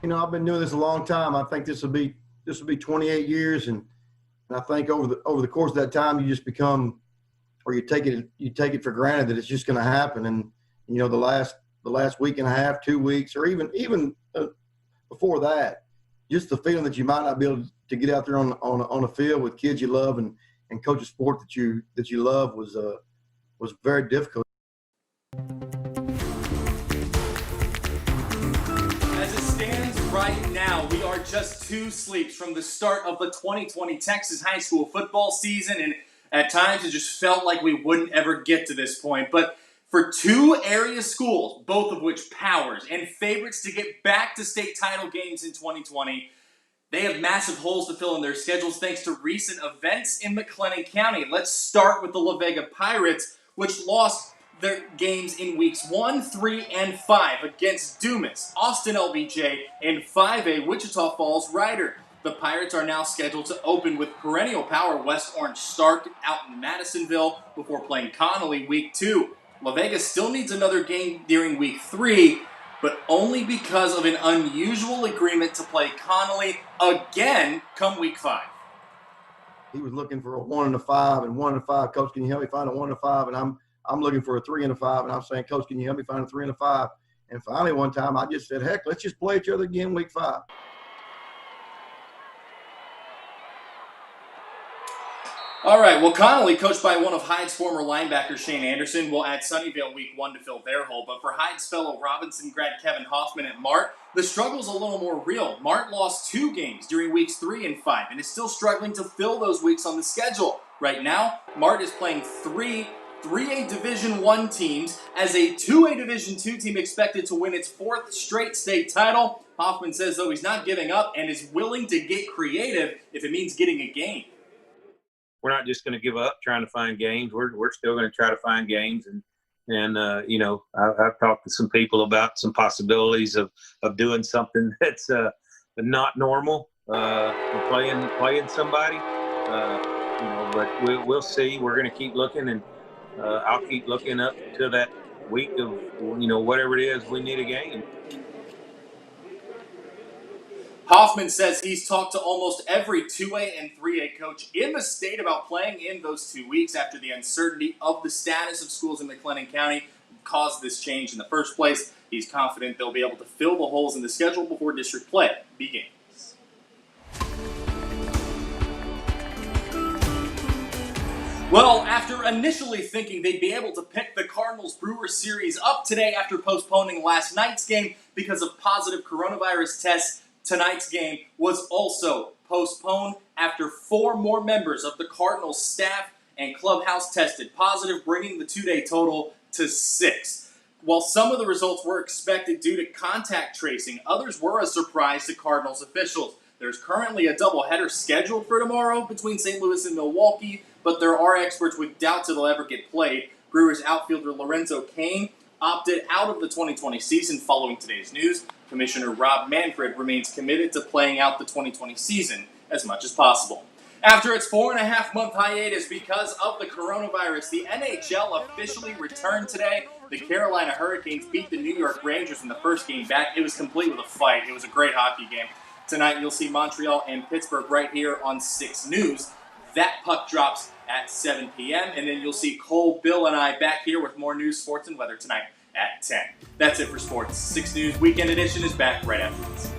I've been doing this a long time. I think this will be 28 years, and I think over the course of that time, you just become, or you take it for granted that it's just going to happen. And the last week and a half, 2 weeks, or even before that, just the feeling that you might not be able to get out there on a field with kids you love and coach a sport that you love was very difficult. As it stands right now, we are just 2 sleeps from the start of the 2020 Texas high school football season, and at times it just felt like we wouldn't ever get to this point. But for 2 area schools, both of which powers and favorites to get back to state title games in 2020, they have massive holes to fill in their schedules thanks to recent events in McLennan County. Let's start with the La Vega Pirates, which lost their games in weeks 1, 3, and 5 against Dumas, Austin LBJ, and 5A Wichita Falls Rider. The Pirates are now scheduled to open with perennial power West Orange Stark out in Madisonville before playing Connolly week 2. La Vega still needs another game during week 3, but only because of an unusual agreement to play Connolly again come week 5. He was looking for a 1 and a 5 and 1 and a 5. Coach, can you help me find a 1 and a 5? And I'm looking for a 3 and a 5, and I'm saying, Coach, can you help me find a 3 and a 5? And finally, one time, I just said, heck, let's just play each other again week 5. All right, well, Connolly, coached by one of Hyde's former linebackers, Shane Anderson, will add Sunnyvale week 1 to fill their hole. But for Hyde's fellow Robinson grad Kevin Hoffman at Mart, the struggle's a little more real. Mart lost 2 games during weeks 3 and 5 and is still struggling to fill those weeks on the schedule. Right now, Mart is playing 3A Division I teams as a 2A Division II team expected to win its 4th straight state title. Hoffman says, though, he's not giving up and is willing to get creative if it means getting a game. We're not just going to give up trying to find games. We're still going to try to find games. And I've talked to some people about some possibilities of doing something that's not normal, playing somebody. But we'll see. We're going to keep looking, and I'll keep looking up to that week of, whatever it is, we need a game. Hoffman says he's talked to almost every 2A and 3A coach in the state about playing in those 2 weeks after the uncertainty of the status of schools in McLennan County caused this change in the first place. He's confident they'll be able to fill the holes in the schedule before district play begins. Well, after initially thinking they'd be able to pick the Cardinals-Brewers series up today after postponing last night's game because of positive coronavirus tests, tonight's game was also postponed after 4 more members of the Cardinals staff and clubhouse tested positive, bringing the 2-day total to 6. While some of the results were expected due to contact tracing, others were a surprise to Cardinals officials. There's currently a doubleheader scheduled for tomorrow between St. Louis and Milwaukee, but there are experts with doubts it'll ever get played. Brewers outfielder Lorenzo Cain opted out of the 2020 season following today's news. Commissioner Rob Manfred remains committed to playing out the 2020 season as much as possible. After its 4.5-month hiatus because of the coronavirus, the NHL officially returned today. The Carolina Hurricanes beat the New York Rangers in the first game back. It was complete with a fight. It was a great hockey game. Tonight you'll see Montreal and Pittsburgh right here on 6 News. That puck drops at 7 p.m. and then you'll see Cole, Bill, and I back here with more news, sports, and weather tonight at 10. That's it for sports. 6 News Weekend Edition is back right after this.